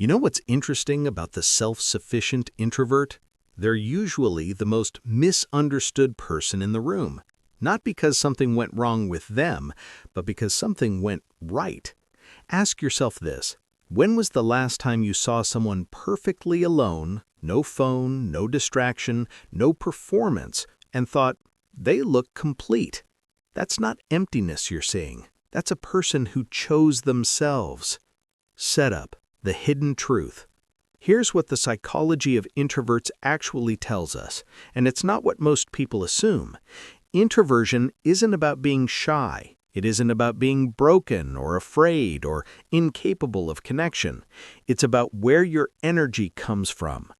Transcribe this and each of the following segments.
You know what's interesting about the self-sufficient introvert? They're usually the most misunderstood person in the room. Not because something went wrong with them, but because something went right. Ask yourself this: when was the last time you saw someone perfectly alone, no phone, no distraction, no performance, and thought, they look complete? That's not emptiness you're seeing. That's a person who chose themselves. Setup: the hidden truth. Here's what the psychology of introverts actually tells us, and it's not what most people assume. Introversion isn't about being shy. It isn't about being broken or afraid or incapable of connection. It's about where your energy comes from.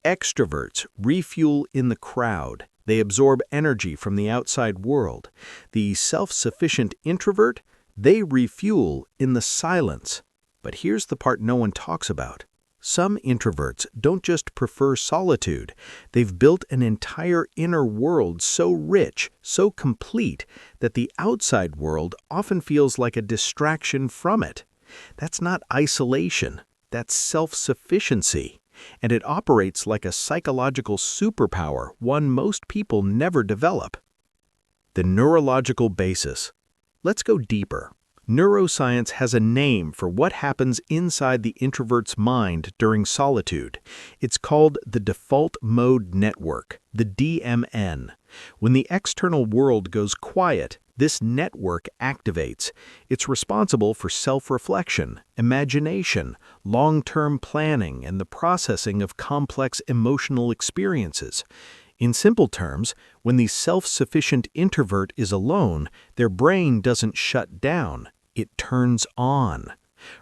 Extroverts refuel in the crowd. They absorb energy from the outside world. The self-sufficient introvert, they refuel in the silence. But here's the part no one talks about. Some introverts don't just prefer solitude. They've built an entire inner world so rich, so complete, that the outside world often feels like a distraction from it. That's not isolation. That's self-sufficiency. And it operates like a psychological superpower, one most people never develop. The neurological basis. Let's go deeper. Neuroscience has a name for what happens inside the introvert's mind during solitude. It's called the default mode network, the DMN. When the external world goes quiet, this network activates. It's responsible for self-reflection, imagination, long-term planning, and the processing of complex emotional experiences. In simple terms, when the self-sufficient introvert is alone, their brain doesn't shut down. It turns on.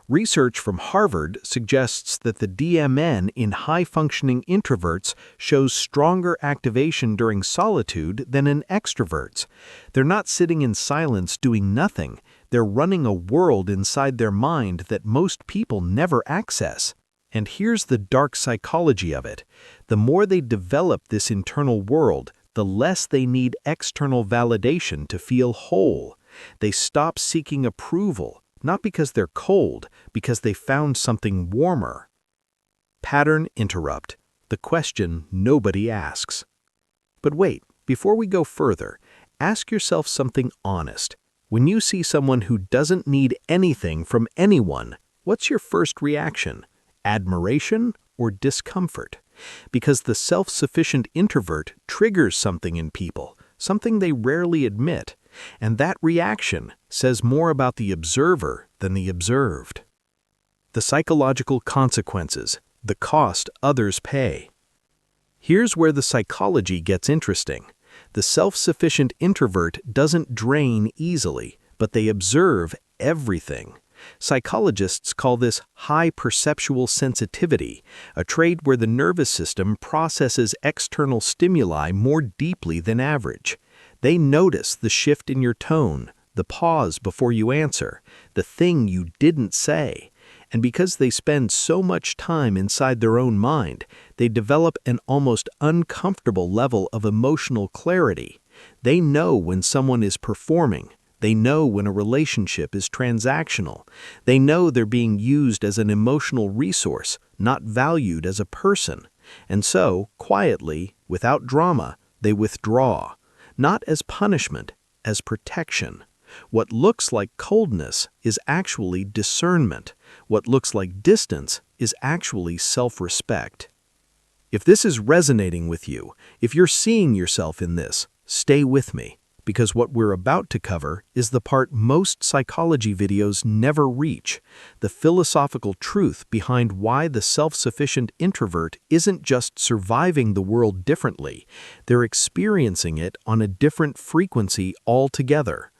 Research from Harvard suggests that the DMN in high-functioning introverts shows stronger activation during solitude than in extroverts. They're not sitting in silence doing nothing. They're running a world inside their mind that most people never access. And here's the dark psychology of it. The more they develop this internal world, the less they need external validation to feel whole. They stop seeking approval, not because they're cold, because they found something warmer. Pattern interrupt, the question nobody asks. But wait, before we go further, ask yourself something honest. When you see someone who doesn't need anything from anyone, what's your first reaction? Admiration or discomfort? Because the self-sufficient introvert triggers something in people, something they rarely admit. And that reaction says more about the observer than the observed. The psychological consequences, the cost others pay. Here's where the psychology gets interesting. The self-sufficient introvert doesn't drain easily, but they observe everything. Psychologists call this high perceptual sensitivity, a trait where the nervous system processes external stimuli more deeply than average. They notice the shift in your tone, the pause before you answer, the thing you didn't say. And because they spend so much time inside their own mind, they develop an almost uncomfortable level of emotional clarity. They know when someone is performing. They know when a relationship is transactional. They know they're being used as an emotional resource, not valued as a person. And so, quietly, without drama, they withdraw. Not as punishment, as protection. What looks like coldness is actually discernment. What looks like distance is actually self-respect. If this is resonating with you, if you're seeing yourself in this, stay with me, because what we're about to cover is the part most psychology videos never reach, the philosophical truth behind why the self-sufficient introvert isn't just surviving the world differently, they're experiencing it on a different frequency altogether.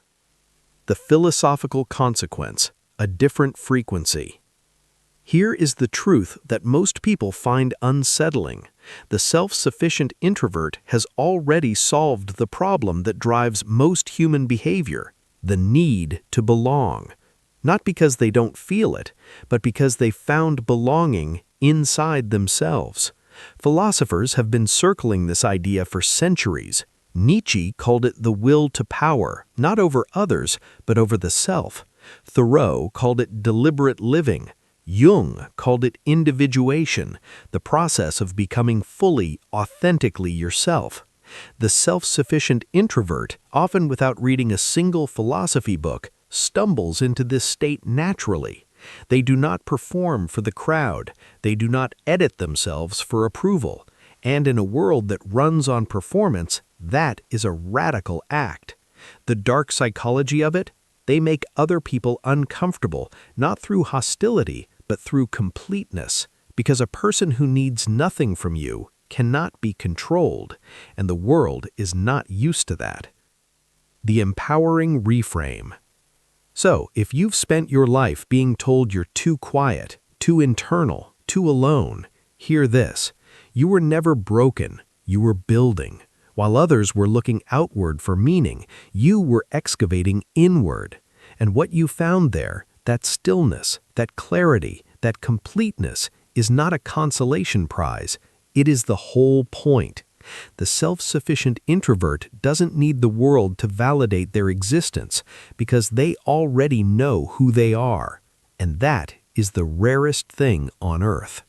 The philosophical consequence, a different frequency. Here is the truth that most people find unsettling. The self-sufficient introvert has already solved the problem that drives most human behavior, the need to belong. Not because they don't feel it, but because they found belonging inside themselves. Philosophers have been circling this idea for centuries. Nietzsche called it the will to power, not over others, but over the self. Thoreau called it deliberate living. Jung called it individuation, the process of becoming fully, authentically yourself. The self-sufficient introvert, often without reading a single philosophy book, stumbles into this state naturally. They do not perform for the crowd. They do not edit themselves for approval. And in a world that runs on performance, that is a radical act. The dark psychology of it? They make other people uncomfortable, not through hostility, but through completeness, because a person who needs nothing from you cannot be controlled, and the world is not used to that. The empowering reframe. So, if you've spent your life being told you're too quiet, too internal, too alone, hear this. You were never broken, you were building. While others were looking outward for meaning, you were excavating inward. And what you found there, that stillness, that clarity, that completeness, is not a consolation prize. It is the whole point. The self-sufficient introvert doesn't need the world to validate their existence because they already know who they are. And that is the rarest thing on earth.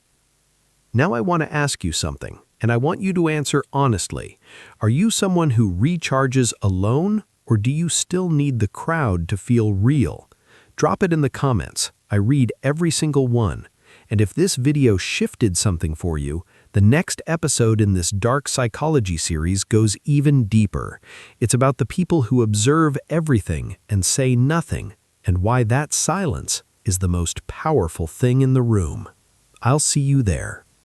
Now I want to ask you something, and I want you to answer honestly. Are you someone who recharges alone, or do you still need the crowd to feel real? Drop it in the comments. I read every single one. And if this video shifted something for you, the next episode in this dark psychology series goes even deeper. It's about the people who observe everything and say nothing, and why that silence is the most powerful thing in the room. I'll see you there.